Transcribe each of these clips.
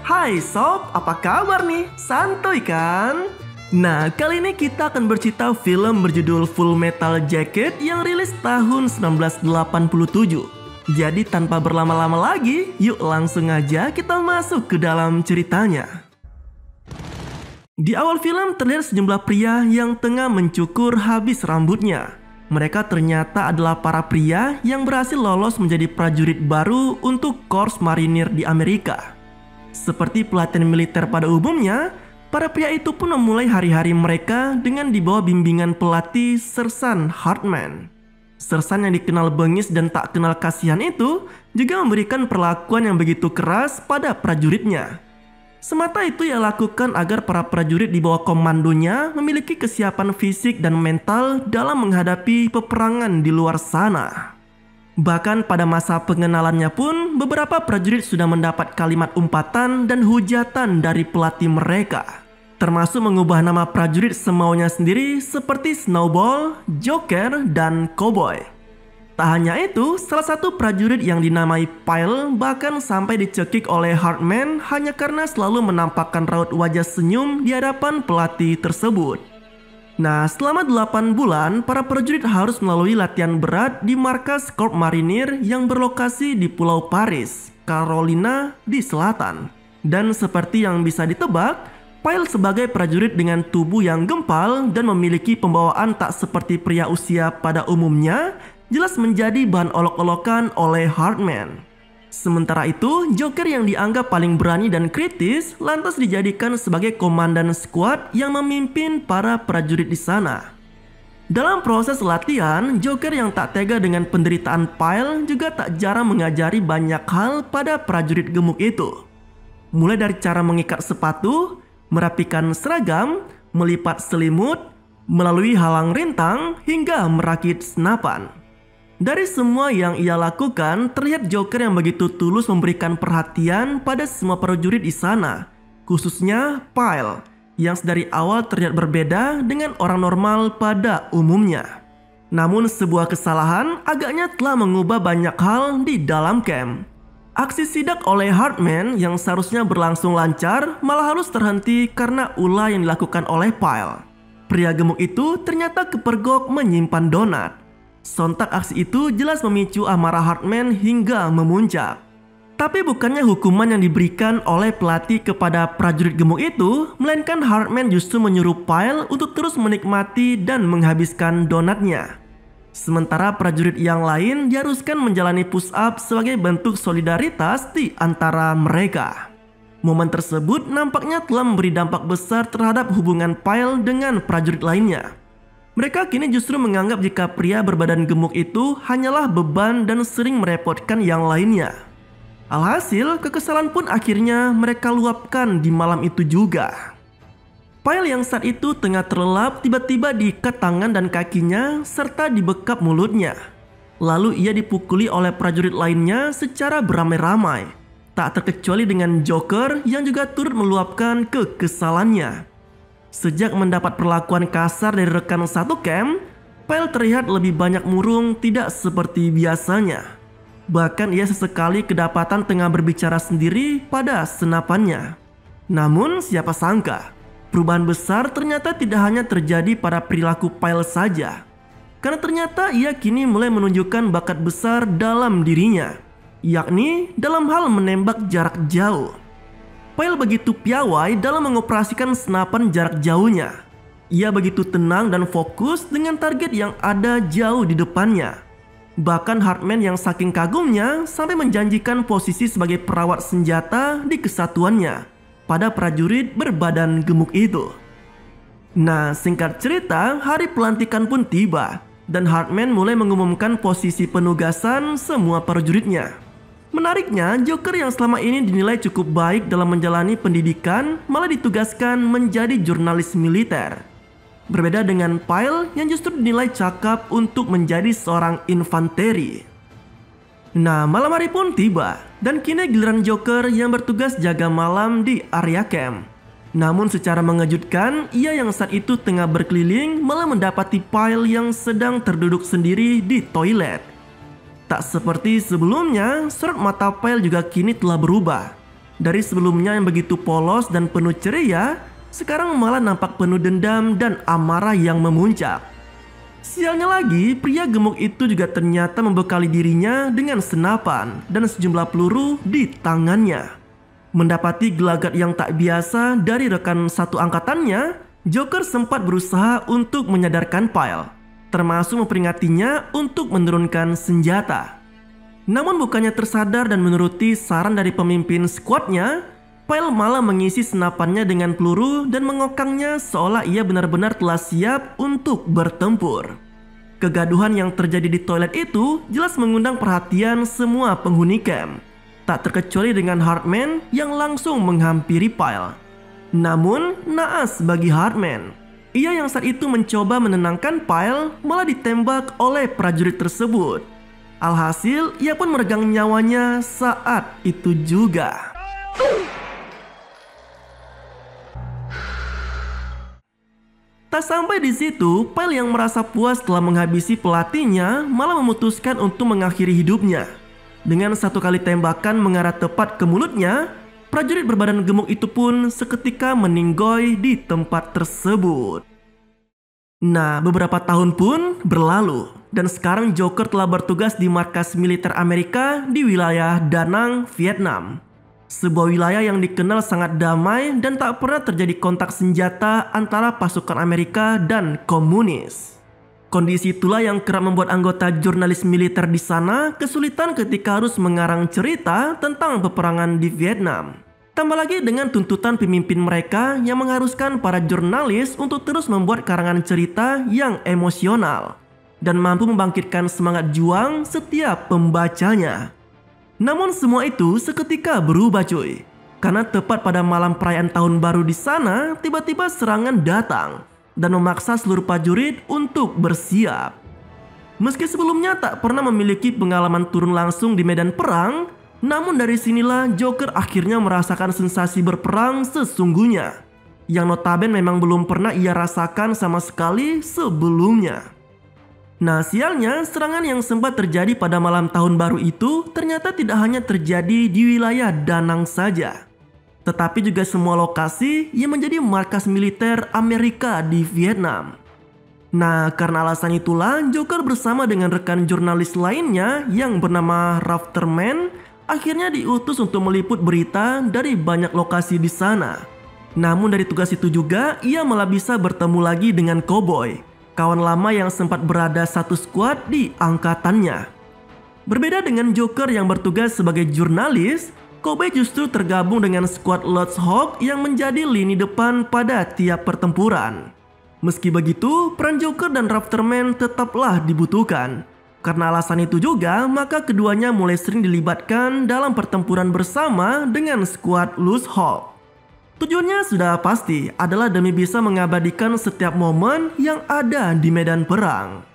Hai sob, apa kabar nih? Santuy kan? Nah, kali ini kita akan bercerita film berjudul Full Metal Jacket yang rilis tahun 1987. Jadi tanpa berlama-lama lagi, yuk langsung aja kita masuk ke dalam ceritanya. Di awal film terlihat sejumlah pria yang tengah mencukur habis rambutnya. Mereka ternyata adalah para pria yang berhasil lolos menjadi prajurit baru untuk Korps Marinir di Amerika. Seperti pelatihan militer pada umumnya, para pria itu pun memulai hari-hari mereka dengan di bawah bimbingan pelatih Sersan Hartman. Sersan yang dikenal bengis dan tak kenal kasihan itu juga memberikan perlakuan yang begitu keras pada prajuritnya. Semata itu ia lakukan agar para prajurit di bawah komandonya memiliki kesiapan fisik dan mental dalam menghadapi peperangan di luar sana. Bahkan pada masa pengenalannya pun, beberapa prajurit sudah mendapat kalimat umpatan dan hujatan dari pelatih mereka. Termasuk mengubah nama prajurit semaunya sendiri seperti Snowball, Joker, dan Cowboy. Tak hanya itu, salah satu prajurit yang dinamai Pyle bahkan sampai dicekik oleh Hartman hanya karena selalu menampakkan raut wajah senyum di hadapan pelatih tersebut. Nah, selama 8 bulan, para prajurit harus melalui latihan berat di markas Korps Marinir yang berlokasi di Pulau Paris, Carolina di selatan. Dan seperti yang bisa ditebak, Pyle sebagai prajurit dengan tubuh yang gempal dan memiliki pembawaan tak seperti pria usia pada umumnya, jelas menjadi bahan olok-olokan oleh Hartman. Sementara itu, Joker yang dianggap paling berani dan kritis lantas dijadikan sebagai komandan skuad yang memimpin para prajurit di sana. Dalam proses latihan, Joker yang tak tega dengan penderitaan Pyle juga tak jarang mengajari banyak hal pada prajurit gemuk itu. Mulai dari cara mengikat sepatu, merapikan seragam, melipat selimut, melalui halang rintang, hingga merakit senapan. Dari semua yang ia lakukan, terlihat Joker yang begitu tulus memberikan perhatian pada semua prajurit di sana, khususnya Pyle, yang dari awal terlihat berbeda dengan orang normal pada umumnya. Namun sebuah kesalahan agaknya telah mengubah banyak hal di dalam camp. Aksi sidak oleh Hartman yang seharusnya berlangsung lancar malah harus terhenti karena ulah yang dilakukan oleh Pyle. Pria gemuk itu ternyata kepergok menyimpan donat. Sontak aksi itu jelas memicu amarah Hartman hingga memuncak. Tapi bukannya hukuman yang diberikan oleh pelatih kepada prajurit gemuk itu, melainkan Hartman justru menyuruh Pyle untuk terus menikmati dan menghabiskan donatnya. Sementara prajurit yang lain diharuskan menjalani push up sebagai bentuk solidaritas di antara mereka. Momen tersebut nampaknya telah memberi dampak besar terhadap hubungan Pyle dengan prajurit lainnya. Mereka kini justru menganggap jika pria berbadan gemuk itu hanyalah beban dan sering merepotkan yang lainnya. Alhasil, kekesalan pun akhirnya mereka luapkan di malam itu juga. Pyle yang saat itu tengah terlelap tiba-tiba diikat tangan dan kakinya serta dibekap mulutnya. Lalu ia dipukuli oleh prajurit lainnya secara beramai-ramai. Tak terkecuali dengan Joker yang juga turut meluapkan kekesalannya. Sejak mendapat perlakuan kasar dari rekan satu camp, Pyle terlihat lebih banyak murung tidak seperti biasanya. Bahkan ia sesekali kedapatan tengah berbicara sendiri pada senapannya. Namun siapa sangka, perubahan besar ternyata tidak hanya terjadi pada perilaku Pyle saja. Karena ternyata ia kini mulai menunjukkan bakat besar dalam dirinya, yakni dalam hal menembak jarak jauh. Pyle begitu piawai dalam mengoperasikan senapan jarak jauhnya. Ia begitu tenang dan fokus dengan target yang ada jauh di depannya. Bahkan Hartman yang saking kagumnya sampai menjanjikan posisi sebagai perawat senjata di kesatuannya pada prajurit berbadan gemuk itu. Nah, singkat cerita, hari pelantikan pun tiba dan Hartman mulai mengumumkan posisi penugasan semua prajuritnya. Menariknya, Joker yang selama ini dinilai cukup baik dalam menjalani pendidikan malah ditugaskan menjadi jurnalis militer. Berbeda dengan Pyle yang justru dinilai cakap untuk menjadi seorang infanteri. Nah, malam hari pun tiba dan kini giliran Joker yang bertugas jaga malam di area camp. Namun secara mengejutkan, ia yang saat itu tengah berkeliling malah mendapati Pyle yang sedang terduduk sendiri di toilet. Tak seperti sebelumnya, sorot mata Pyle juga kini telah berubah. Dari sebelumnya yang begitu polos dan penuh ceria, sekarang malah nampak penuh dendam dan amarah yang memuncak. Sialnya lagi, pria gemuk itu juga ternyata membekali dirinya dengan senapan dan sejumlah peluru di tangannya. Mendapati gelagat yang tak biasa dari rekan satu angkatannya, Joker sempat berusaha untuk menyadarkan Pyle, termasuk memperingatinya untuk menurunkan senjata. Namun bukannya tersadar dan menuruti saran dari pemimpin skuadnya, Pyle malah mengisi senapannya dengan peluru dan mengokangnya seolah ia benar-benar telah siap untuk bertempur. Kegaduhan yang terjadi di toilet itu jelas mengundang perhatian semua penghuni camp, tak terkecuali dengan Hartman yang langsung menghampiri Pyle. Namun naas bagi Hartman, ia yang saat itu mencoba menenangkan Pyle malah ditembak oleh prajurit tersebut. Alhasil, ia pun meregang nyawanya saat itu juga. Tak sampai di situ, Pyle yang merasa puas telah menghabisi pelatihnya malah memutuskan untuk mengakhiri hidupnya. Dengan satu kali tembakan mengarah tepat ke mulutnya, prajurit berbadan gemuk itu pun seketika meninggoy di tempat tersebut. Nah, beberapa tahun pun berlalu, dan sekarang Joker telah bertugas di markas militer Amerika di wilayah Da Nang, Vietnam. Sebuah wilayah yang dikenal sangat damai dan tak pernah terjadi kontak senjata antara pasukan Amerika dan komunis. Kondisi itulah yang kerap membuat anggota jurnalis militer di sana kesulitan ketika harus mengarang cerita tentang peperangan di Vietnam. Tambah lagi dengan tuntutan pemimpin mereka yang mengharuskan para jurnalis untuk terus membuat karangan cerita yang emosional dan mampu membangkitkan semangat juang setiap pembacanya. Namun semua itu seketika berubah cuy, karena tepat pada malam perayaan tahun baru di sana tiba-tiba serangan datang dan memaksa seluruh prajurit untuk bersiap. Meski sebelumnya tak pernah memiliki pengalaman turun langsung di medan perang, namun dari sinilah Joker akhirnya merasakan sensasi berperang sesungguhnya, yang notabene memang belum pernah ia rasakan sama sekali sebelumnya. Nah, sialnya serangan yang sempat terjadi pada malam tahun baru itu ternyata tidak hanya terjadi di wilayah Da Nang saja, tetapi juga semua lokasi yang menjadi markas militer Amerika di Vietnam. Nah, karena alasan itulah Joker bersama dengan rekan jurnalis lainnya yang bernama Rafterman akhirnya diutus untuk meliput berita dari banyak lokasi di sana. Namun dari tugas itu juga ia malah bisa bertemu lagi dengan Cowboy, kawan lama yang sempat berada satu skuad di angkatannya. Berbeda dengan Joker yang bertugas sebagai jurnalis, Cowboy justru tergabung dengan skuad Lodge Hawk yang menjadi lini depan pada tiap pertempuran. Meski begitu, peran Joker dan Rafterman tetaplah dibutuhkan. Karena alasan itu juga, maka keduanya mulai sering dilibatkan dalam pertempuran bersama dengan skuad Lodge Hawk. Tujuannya sudah pasti adalah demi bisa mengabadikan setiap momen yang ada di medan perang.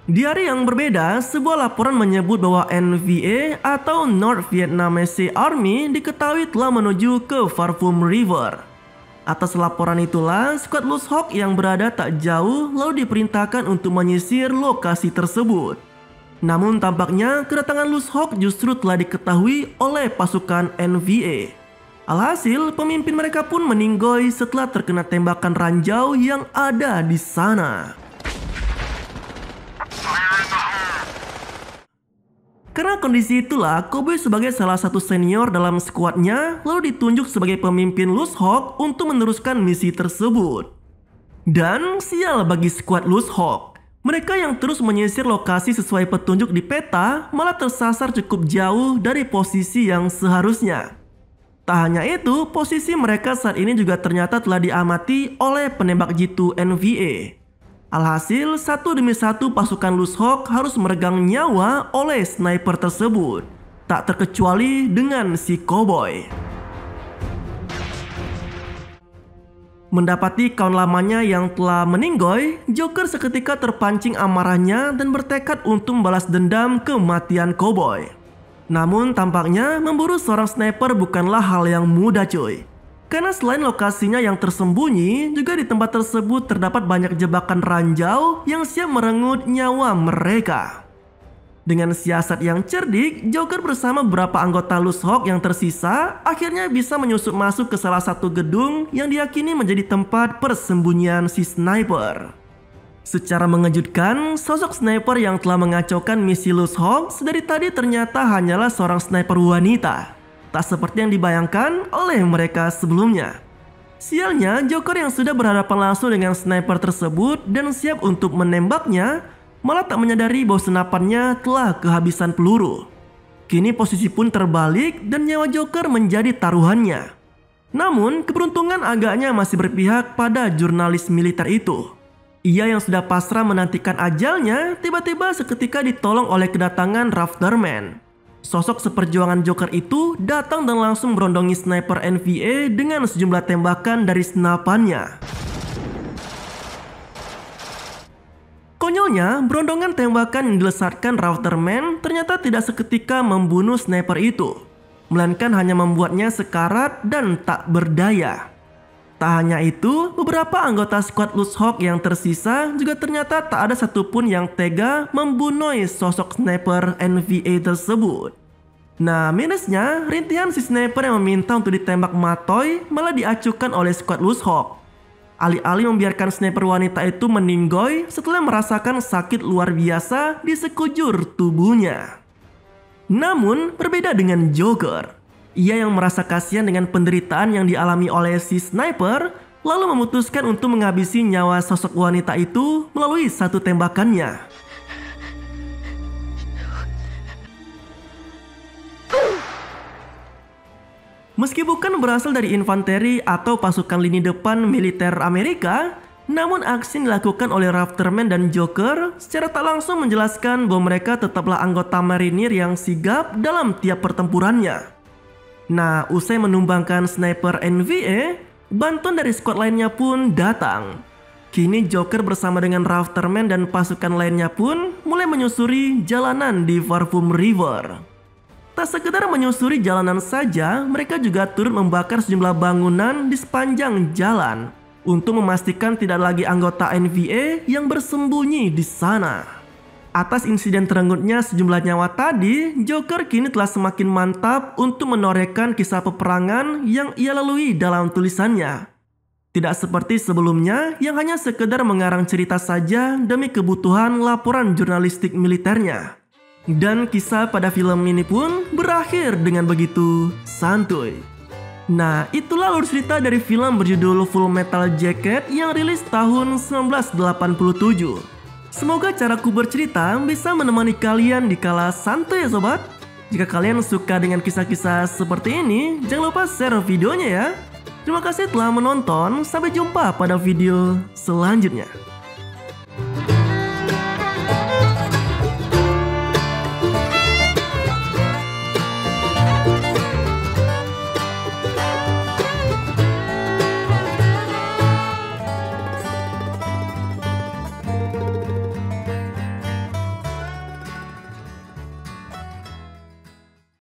Di hari yang berbeda, sebuah laporan menyebut bahwa NVA atau North Vietnamese Army diketahui telah menuju ke Pha Phum River. Atas laporan itulah, skuad Lodge Hawk yang berada tak jauh lalu diperintahkan untuk menyisir lokasi tersebut. Namun tampaknya kedatangan Lodge Hawk justru telah diketahui oleh pasukan NVA. Alhasil, pemimpin mereka pun meninggoy setelah terkena tembakan ranjau yang ada di sana. Karena kondisi itulah, Cowboy sebagai salah satu senior dalam skuadnya lalu ditunjuk sebagai pemimpin Lodge Hawk untuk meneruskan misi tersebut. Dan sial bagi skuad Lodge Hawk, mereka yang terus menyisir lokasi sesuai petunjuk di peta malah tersasar cukup jauh dari posisi yang seharusnya. Tak hanya itu, posisi mereka saat ini juga ternyata telah diamati oleh penembak jitu NVA. Alhasil, satu demi satu pasukan Lodge Hawk harus meregang nyawa oleh sniper tersebut. Tak terkecuali dengan si Cowboy. Mendapati kawan lamanya yang telah meninggoy, Joker seketika terpancing amarahnya dan bertekad untuk membalas dendam kematian Cowboy. Namun tampaknya memburu seorang sniper bukanlah hal yang mudah cuy. Karena selain lokasinya yang tersembunyi, juga di tempat tersebut terdapat banyak jebakan ranjau yang siap merenggut nyawa mereka. Dengan siasat yang cerdik, Joker bersama beberapa anggota Loose Hawk yang tersisa akhirnya bisa menyusup masuk ke salah satu gedung yang diyakini menjadi tempat persembunyian si sniper. Secara mengejutkan, sosok sniper yang telah mengacaukan misi Loose Hawk sedari tadi ternyata hanyalah seorang sniper wanita. Tak seperti yang dibayangkan oleh mereka sebelumnya. Sialnya, Joker yang sudah berhadapan langsung dengan sniper tersebut dan siap untuk menembaknya, malah tak menyadari bahwa senapannya telah kehabisan peluru. Kini posisi pun terbalik dan nyawa Joker menjadi taruhannya. Namun, keberuntungan agaknya masih berpihak pada jurnalis militer itu. Ia yang sudah pasrah menantikan ajalnya, tiba-tiba seketika ditolong oleh kedatangan Rafterman. Sosok seperjuangan Joker itu datang dan langsung merondongi sniper NVA dengan sejumlah tembakan dari senapannya. Konyolnya, berondongan tembakan yang dilesatkan Rafterman ternyata tidak seketika membunuh sniper itu, melainkan hanya membuatnya sekarat dan tak berdaya. Tak hanya itu, beberapa anggota skuad Loose Hawk yang tersisa juga ternyata tak ada satupun yang tega membunuh sosok sniper NVA tersebut. Nah, minusnya, rintihan si sniper yang meminta untuk ditembak matoy malah diacukan oleh skuad Loose Hawk. Alih-alih membiarkan sniper wanita itu meninggoy setelah merasakan sakit luar biasa di sekujur tubuhnya. Namun, berbeda dengan Joker. Ia yang merasa kasihan dengan penderitaan yang dialami oleh si sniper, lalu memutuskan untuk menghabisi nyawa sosok wanita itu melalui satu tembakannya. Meski bukan berasal dari infanteri atau pasukan lini depan militer Amerika, namun aksi yang dilakukan oleh Rafterman dan Joker secara tak langsung menjelaskan bahwa mereka tetaplah anggota marinir yang sigap dalam tiap pertempurannya. Nah, usai menumbangkan sniper NVA, bantuan dari skuad lainnya pun datang. Kini Joker bersama dengan Rafterman dan pasukan lainnya pun mulai menyusuri jalanan di Varfum River. Tak sekedar menyusuri jalanan saja, mereka juga turut membakar sejumlah bangunan di sepanjang jalan untuk memastikan tidak lagi anggota NVA yang bersembunyi di sana. Atas insiden terenggutnya sejumlah nyawa tadi, Joker kini telah semakin mantap untuk menorehkan kisah peperangan yang ia lalui dalam tulisannya. Tidak seperti sebelumnya yang hanya sekedar mengarang cerita saja demi kebutuhan laporan jurnalistik militernya. Dan kisah pada film ini pun berakhir dengan begitu santuy. Nah, itulah alur cerita dari film berjudul Full Metal Jacket yang rilis tahun 1987. Semoga caraku bercerita bisa menemani kalian di kala santuy ya sobat. Jika kalian suka dengan kisah-kisah seperti ini, jangan lupa share videonya ya. Terima kasih telah menonton, sampai jumpa pada video selanjutnya.